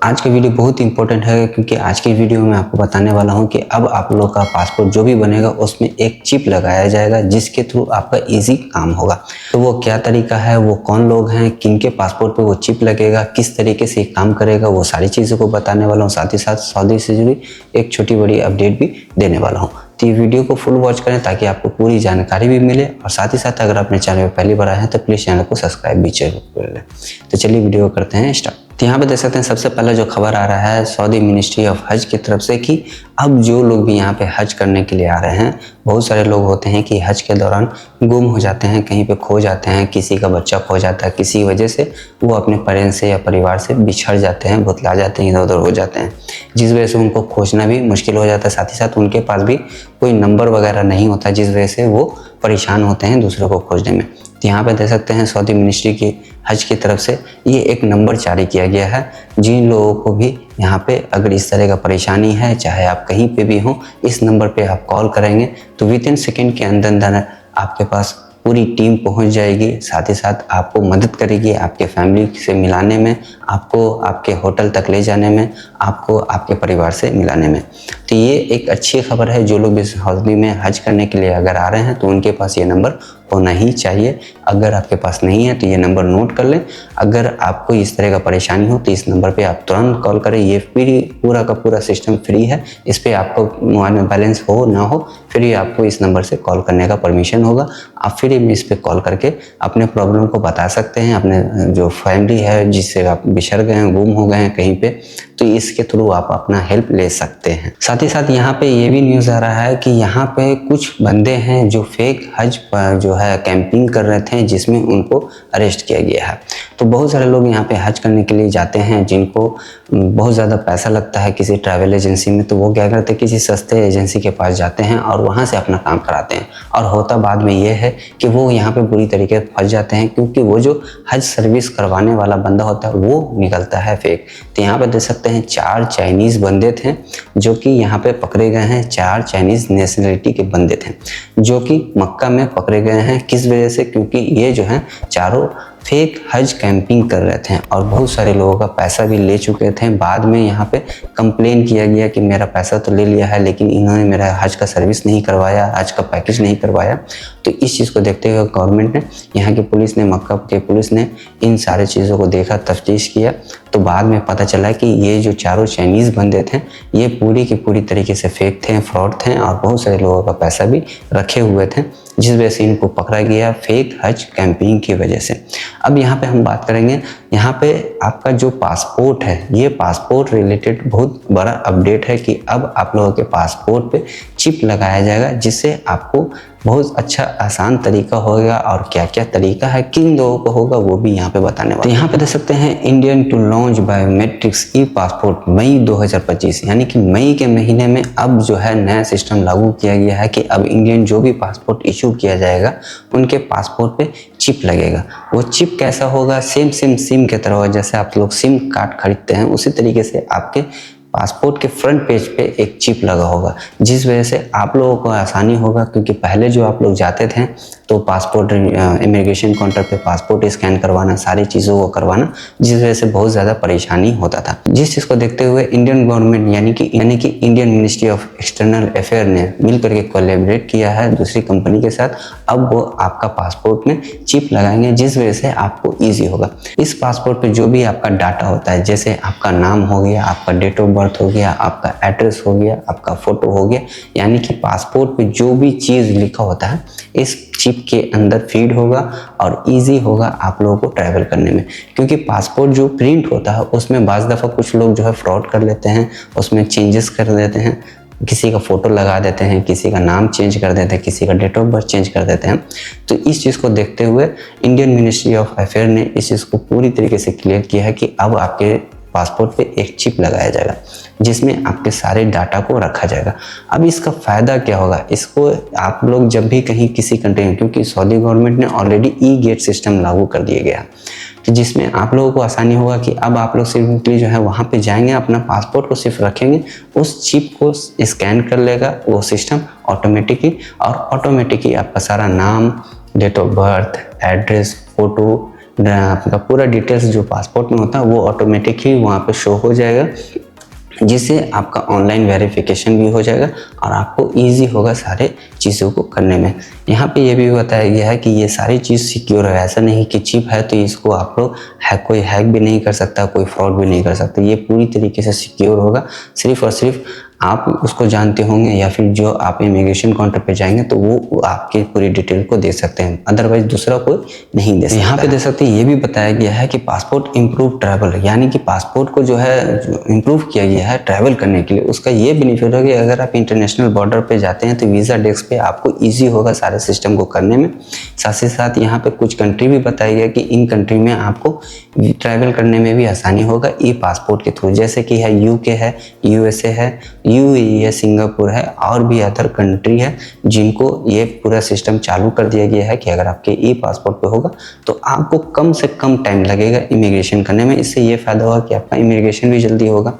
आज की वीडियो बहुत इंपॉर्टेंट है क्योंकि आज की वीडियो में आपको बताने वाला हूं कि अब आप लोग का पासपोर्ट जो भी बनेगा उसमें एक चिप लगाया जाएगा जिसके थ्रू आपका इजी काम होगा। तो वो क्या तरीका है, वो कौन लोग हैं, किनके पासपोर्ट पे वो चिप लगेगा, किस तरीके से काम करेगा, वो सारी चीज़ों को बताने वाला हूँ। साथ ही साथ सऊदी से जुड़ी एक छोटी बड़ी अपडेट भी देने वाला हूँ। तो ये वीडियो को फुल वॉच करें ताकि आपको पूरी जानकारी भी मिले, और साथ ही साथ अगर अपने चैनल में पहली बार आए हैं तो प्लीज़ चैनल को सब्सक्राइब भी जरूर कर लें। तो चलिए वीडियो करते हैं स्टार्ट। तो यहाँ पे देख सकते हैं सबसे पहले जो खबर आ रहा है सऊदी मिनिस्ट्री ऑफ हज की तरफ से कि अब जो लोग भी यहाँ पे हज करने के लिए आ रहे हैं, बहुत सारे लोग होते हैं कि हज के दौरान गुम हो जाते हैं, कहीं पे खो जाते हैं, किसी का बच्चा खो जाता है, किसी वजह से वो अपने पेरेंट्स से या परिवार से बिछड़ जाते हैं, भुतला जाते हैं, इधर उधर हो जाते हैं, जिस वजह से उनको खोजना भी मुश्किल हो जाता है। साथ ही साथ उनके पास भी कोई नंबर वगैरह नहीं होता, जिस वजह से वो परेशान होते हैं दूसरों को खोजने में। तो यहाँ पे देख सकते हैं सऊदी मिनिस्ट्री की हज की तरफ से ये एक नंबर जारी किया गया है। जिन लोगों को भी यहाँ पे अगर इस तरह का परेशानी है, चाहे आप कहीं पे भी हों, इस नंबर पे आप कॉल करेंगे तो विद इन सेकेंड के अंदर अंदर आपके पास पूरी टीम पहुंच जाएगी। साथ ही साथ आपको मदद करेगी आपके फैमिली से मिलाने में, आपको आपके होटल तक ले जाने में, आपको आपके परिवार से मिलाने में। तो ये एक अच्छी खबर है। जो लोग भी सऊदी में हज करने के लिए अगर आ रहे हैं तो उनके पास ये नंबर होना ही चाहिए। अगर आपके पास नहीं है तो ये नंबर नोट कर लें। अगर आपको इस तरह का परेशानी हो तो इस नंबर पे आप तुरंत कॉल करें। ये पूरा का पूरा सिस्टम फ्री है। इस पर आपको मोबाइल में बैलेंस हो ना हो, फ्री आपको इस नंबर से कॉल करने का परमिशन होगा। आप फ्री में इस पर कॉल करके अपने प्रॉब्लम को बता सकते हैं। अपने जो फैमिली है जिससे आप बिछड़ गए हैं, गुम हो गए हैं कहीं पे, तो इसके थ्रू आप अपना हेल्प ले सकते हैं। साथ ही साथ यहाँ पे ये भी न्यूज़ आ रहा है कि यहाँ पे कुछ बंदे हैं जो फेक हज पर जो है कैंपिंग कर रहे थे, जिसमें उनको अरेस्ट किया गया है। तो बहुत सारे लोग यहाँ पे हज करने के लिए जाते हैं जिनको बहुत ज़्यादा पैसा लगता है किसी ट्रैवल एजेंसी में, तो वो क्या करते हैं किसी सस्ते एजेंसी के पास जाते हैं और वहाँ से अपना काम कराते हैं। और होता बाद में ये है कि वो यहाँ पे बुरी तरीके से फंस जाते हैं, क्योंकि वो जो हज सर्विस करवाने वाला बंदा होता है वो निकलता है फेक। तो यहाँ पे देख सकते हैं 4 चाइनीज़ बंदे थे जो कि यहाँ पे पकड़े गए हैं। 4 चाइनीज़ नेशनलिटी के बंदे थे जो कि मक्का में पकड़े गए हैं। किस वजह से? क्योंकि ये जो हैं चारों फेक हज कैंपिंग कर रहे थे और बहुत सारे लोगों का पैसा भी ले चुके थे। बाद में यहाँ पे कंप्लेन किया गया कि मेरा पैसा तो ले लिया है लेकिन इन्होंने मेरा हज का सर्विस नहीं करवाया, हज का पैकेज नहीं करवाया। तो इस चीज़ को देखते हुए गवर्नमेंट ने, यहाँ की पुलिस ने, मक्का की पुलिस ने इन सारे चीज़ों को देखा, तफ्तीश किया। तो बाद में पता चला कि ये जो चारों चाइनीज़ बंदे थे ये पूरी की पूरी तरीके से फेक थे, फ्रॉड थे और बहुत सारे लोगों का पैसा भी रखे हुए थे, जिस वजह से इनको पकड़ा गया फेक हज कैंपिंग की वजह से। अब यहाँ पे हम बात करेंगे, यहाँ पे आपका जो पासपोर्ट है, ये पासपोर्ट रिलेटेड बहुत बड़ा अपडेट है कि अब आप लोगों के पासपोर्ट पे चिप लगाया जाएगा, जिससे आपको बहुत अच्छा आसान तरीका होगा। और क्या क्या तरीका है, किन लोगों को होगा, वो भी यहाँ पे बताने वाला। तो यहाँ पे देख सकते हैं Indian to launch biometrics e passport मई 2025, यानी कि मई के महीने में अब जो है नया सिस्टम लागू किया गया है कि अब इंडियन जो भी पासपोर्ट इशू किया जाएगा उनके पासपोर्ट पे चिप लगेगा। वो चिप कैसा होगा? सेम सिम के तरह, जैसे आप लोग सिम कार्ड खरीदते हैं उसी तरीके से आपके पासपोर्ट के फ्रंट पेज पे एक चिप लगा होगा, जिस वजह से आप लोगों को आसानी होगा। क्योंकि पहले जो आप लोग जाते थे तो पासपोर्ट इमिग्रेशन काउंटर पे पासपोर्ट स्कैन करवाना, सारी चीज़ों को करवाना, जिस वजह से बहुत ज़्यादा परेशानी होता था। जिस चीज़ को देखते हुए इंडियन गवर्नमेंट यानी कि Indian ministry of external affair ने मिल करके कोलैबोरेट किया है दूसरी कंपनी के साथ। अब वो आपका पासपोर्ट में चिप लगाएंगे, जिस वजह से आपको ईजी होगा। इस पासपोर्ट पर जो भी आपका डाटा होता है, जैसे आपका नाम हो गया, आपका डेट ऑफ बर्थ हो गया, आपका एड्रेस हो गया, आपका फोटो हो गया, यानी कि पासपोर्ट पे जो भी चीज़ लिखा होता है इस चिप के अंदर फीड होगा और इजी होगा आप लोगों को ट्रैवल करने में। क्योंकि पासपोर्ट जो प्रिंट होता है उसमें बाज़ दफ़ा कुछ लोग जो है फ्रॉड कर लेते हैं, उसमें चेंजेस कर देते हैं, किसी का फोटो लगा देते हैं, किसी का नाम चेंज कर देते हैं, किसी का डेट ऑफ बर्थ चेंज कर देते हैं। तो इस चीज़ को देखते हुए इंडियन मिनिस्ट्री ऑफ अफेयर ने इस चीज़ को पूरी तरीके से क्लियर किया है कि अब आपके पासपोर्ट पे एक चिप लगाया जाएगा जिसमें आपके सारे डाटा को रखा जाएगा। अब इसका फ़ायदा क्या होगा? इसको आप लोग जब भी कहीं किसी कंट्री में, क्योंकि सऊदी गवर्नमेंट ने ऑलरेडी ई गेट सिस्टम लागू कर दिया गया, तो जिसमें आप लोगों को आसानी होगा कि अब आप लोग सिंपली जो है वहाँ पे जाएंगे, अपना पासपोर्ट को सिर्फ रखेंगे, उस चिप को स्कैन कर लेगा वो सिस्टम ऑटोमेटिकली, और ऑटोमेटिकली आपका सारा नाम, date of birth, address, photo, आपका पूरा डिटेल्स जो पासपोर्ट में होता है वो ऑटोमेटिक ही वहाँ पे शो हो जाएगा, जिससे आपका ऑनलाइन वेरिफिकेशन भी हो जाएगा और आपको इजी होगा सारे चीज़ों को करने में। यहाँ पे ये भी बताया गया है कि ये सारी चीज़ सिक्योर है, ऐसा नहीं कि चिप है तो इसको आप लोग कोई हैक भी नहीं कर सकता, कोई फ्रॉड भी नहीं कर सकता। ये पूरी तरीके से सिक्योर होगा, सिर्फ और सिर्फ आप उसको जानते होंगे या फिर जो आप इमिग्रेशन काउंटर पे जाएंगे तो वो आपकी पूरी डिटेल को दे सकते हैं, अदरवाइज दूसरा कोई नहीं दे सकता। यहाँ पे दे सकते हैं ये भी बताया गया है कि पासपोर्ट इम्प्रूव ट्रैवल, यानी कि पासपोर्ट को जो है इम्प्रूव किया गया है ट्रैवल करने के लिए। उसका ये बेनिफिट है कि अगर आप इंटरनेशनल बॉर्डर पे जाते हैं तो वीज़ा डेस्क पे आपको ईजी होगा सारे सिस्टम को करने में। साथ ही साथ यहाँ पे कुछ कंट्री भी बताया गया कि इन कंट्री में आपको ट्रैवल करने में भी आसानी होगा ई पासपोर्ट के थ्रू, जैसे कि है यूके है, यूएसए है, यूएई है, सिंगापुर है और भी अदर कंट्री है जिनको ये पूरा सिस्टम चालू कर दिया गया है कि अगर आपके ई पासपोर्ट पे होगा तो आपको कम से कम टाइम लगेगा इमिग्रेशन करने में। इससे ये फ़ायदा होगा कि आपका इमिग्रेशन भी जल्दी होगा,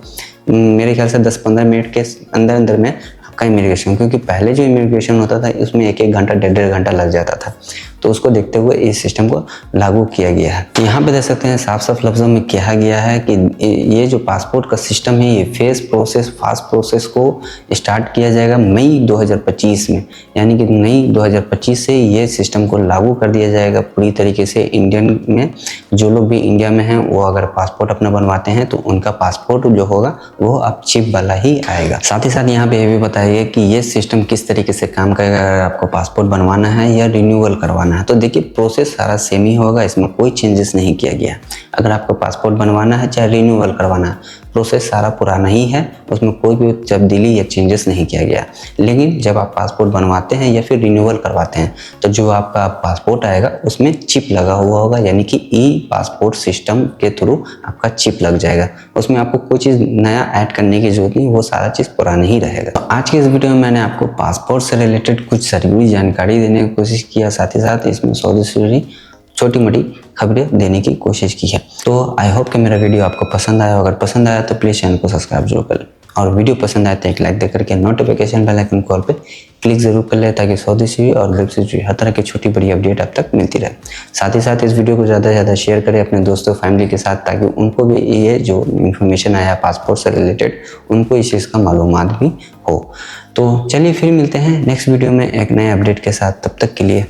मेरे ख्याल से 10-15 मिनट के अंदर अंदर में आपका इमिग्रेशन, क्योंकि पहले जो इमिग्रेशन होता था उसमें 1-1 घंटा 1.5 घंटा लग जाता था। तो उसको देखते हुए इस सिस्टम को लागू किया गया है। यहाँ पे देख सकते हैं साफ लफ्ज़ों में कहा गया है कि ये जो पासपोर्ट का सिस्टम है ये फास्ट प्रोसेस को स्टार्ट किया जाएगा मई 2025 में, यानी कि मई 2025 से ये सिस्टम को लागू कर दिया जाएगा पूरी तरीके से इंडियन में। जो लोग भी इंडिया में हैं वो अगर पासपोर्ट अपना बनवाते हैं तो उनका पासपोर्ट जो होगा वो अब चिप वाला ही आएगा। साथ ही साथ यहाँ पे ये भी बताया गया कि ये सिस्टम किस तरीके से काम करेगा अगर आपको पासपोर्ट बनवाना है या रिन्यूअल करवाना है। तो देखिए प्रोसेस सारा सेम ही होगा, इसमें कोई चेंजेस नहीं किया गया। अगर आपको पासपोर्ट बनवाना है चाहे रिन्यूअल करवाना है, प्रोसेस सारा पुराना ही है, उसमें कोई भी तब्दीली या चेंजेस नहीं किया गया। लेकिन जब आप पासपोर्ट बनवाते हैं या फिर रिन्यूअल करवाते हैं तो जो आपका पासपोर्ट आएगा उसमें चिप लगा हुआ होगा, यानी कि ई पासपोर्ट सिस्टम के थ्रू आपका चिप लग जाएगा। उसमें आपको कोई चीज़ नया ऐड करने की जरूरत नहीं, वो सारा चीज़ पुराना ही रहेगा। तो आज के इस वीडियो में मैंने आपको पासपोर्ट से रिलेटेड कुछ सारी जानकारी देने की कोशिश किया, साथ ही साथ इसमें सऊदी से छोटी मोटी खबरें देने की कोशिश की है। तो आई होप कि मेरा वीडियो आपको पसंद आया। अगर पसंद आया तो प्लीज़ चैनल को सब्सक्राइब जरूर कर लें और वीडियो पसंद आए तो एक लाइक देकर के नोटिफिकेशन बेल आइकन कॉल पे क्लिक जरूर कर ले, ताकि सऊदी से और गल्फ से हर तरह की छोटी बड़ी अपडेट अब तक मिलती रहे। साथ ही साथ इस वीडियो को ज़्यादा से ज़्यादा शेयर करें अपने दोस्तों फैमिली के साथ, ताकि उनको भी ये जो इन्फॉर्मेशन आया पासपोर्ट से रिलेटेड उनको इस चीज़ का मालूमात भी हो। तो चलिए फिर मिलते हैं नेक्स्ट वीडियो में एक नए अपडेट के साथ, तब तक के लिए